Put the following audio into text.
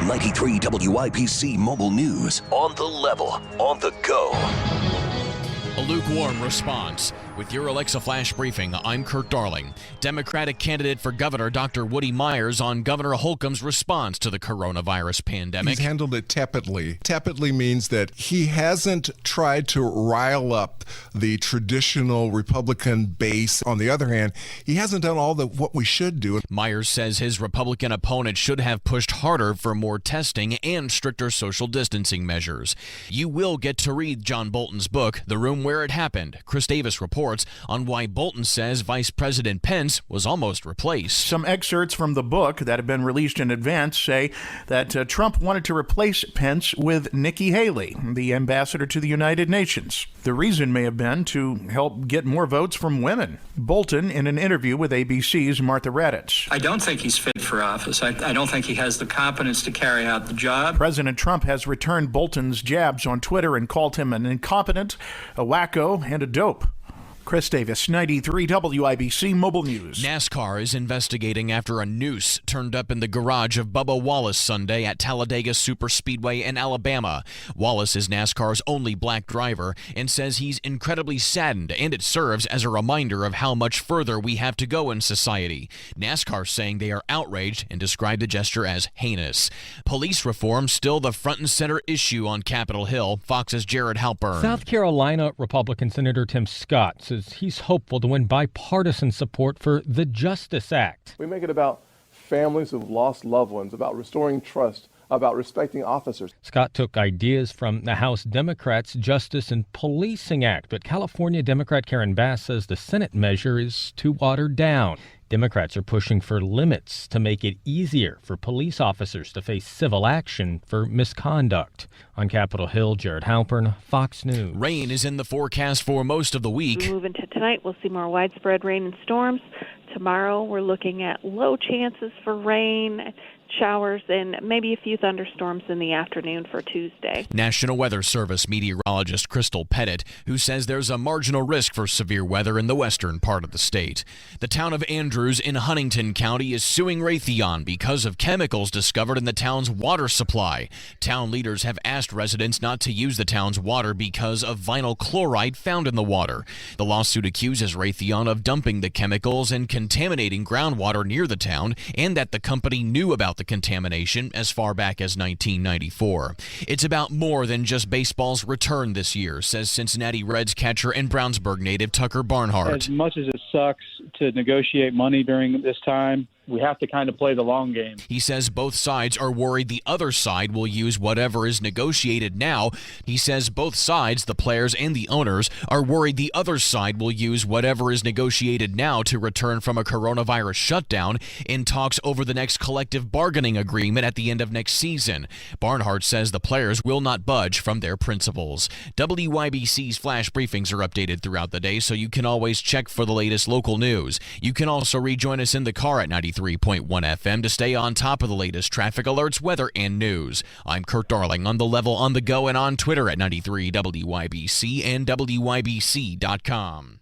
93 WIBC Mobile News. On the level, on the go. A lukewarm response. With your Alexa Flash Briefing, I'm Kurt Darling. Democratic candidate for governor Dr. Woody Myers on Governor Holcomb's response to the coronavirus pandemic. He's handled it tepidly. Tepidly means that he hasn't tried to rile up the traditional Republican base. On the other hand, he hasn't done all what we should do. Myers says his Republican opponent should have pushed harder for more testing and stricter social distancing measures. You will get to read John Bolton's book, The Room Where It Happened. Chris Davis reports on why Bolton says Vice President Pence was almost replaced. Some excerpts from the book that have been released in advance say that Trump wanted to replace Pence with Nikki Haley, the ambassador to the United Nations. The reason may have been to help get more votes from women. Bolton, in an interview with ABC's Martha Raddatz. I don't think he's fit for office. I don't think he has the competence to carry out the job. President Trump has returned Bolton's jabs on Twitter and called him an incompetent, a wacko, and a dope. Chris Davis, 93 WIBC Mobile News. NASCAR is investigating after a noose turned up in the garage of Bubba Wallace Sunday at Talladega Superspeedway in Alabama. Wallace is NASCAR's only black driver and says he's incredibly saddened, and it serves as a reminder of how much further we have to go in society. NASCAR saying they are outraged and describe the gesture as heinous. Police reform still the front and center issue on Capitol Hill. Fox's Jared Halpern. South Carolina Republican Senator Tim Scott says he's hopeful to win bipartisan support for the Justice Act. We make it about families who've lost loved ones, about restoring trust, about respecting officers. Scott took ideas from the House Democrats' Justice and Policing Act, but California Democrat Karen Bass says the Senate measure is too watered down. Democrats are pushing for limits to make it easier for police officers to face civil action for misconduct. On Capitol Hill, Jared Halpern, Fox News. Rain is in the forecast for most of the week. We move into tonight, we'll see more widespread rain and storms. Tomorrow, we're looking at low chances for rain, showers, and maybe a few thunderstorms in the afternoon for Tuesday. National Weather Service meteorologist Crystal Pettit, who says there's a marginal risk for severe weather in the western part of the state. The town of Andrews in Huntington County is suing Raytheon because of chemicals discovered in the town's water supply. Town leaders have asked residents not to use the town's water because of vinyl chloride found in the water. The lawsuit accuses Raytheon of dumping the chemicals and contaminating groundwater near the town, and that the company knew about the contamination as far back as 1994. It's about more than just baseball's return this year, says Cincinnati Reds catcher and Brownsburg native Tucker Barnhart. As much as it sucks to negotiate money during this time, we have to kind of play the long game. He says both sides are worried the other side will use whatever is negotiated now. He says both sides, the players and the owners, are worried the other side will use whatever is negotiated now to return from a coronavirus shutdown in talks over the next collective bargaining agreement at the end of next season. Barnhart says the players will not budge from their principles. WIBC's flash briefings are updated throughout the day, so you can always check for the latest local news. You can also rejoin us in the car at 93.1 FM to stay on top of the latest traffic alerts, weather, and news. I'm Kurt Darling, on the level, on the go, and on Twitter at 93 WIBC and WIBC.com.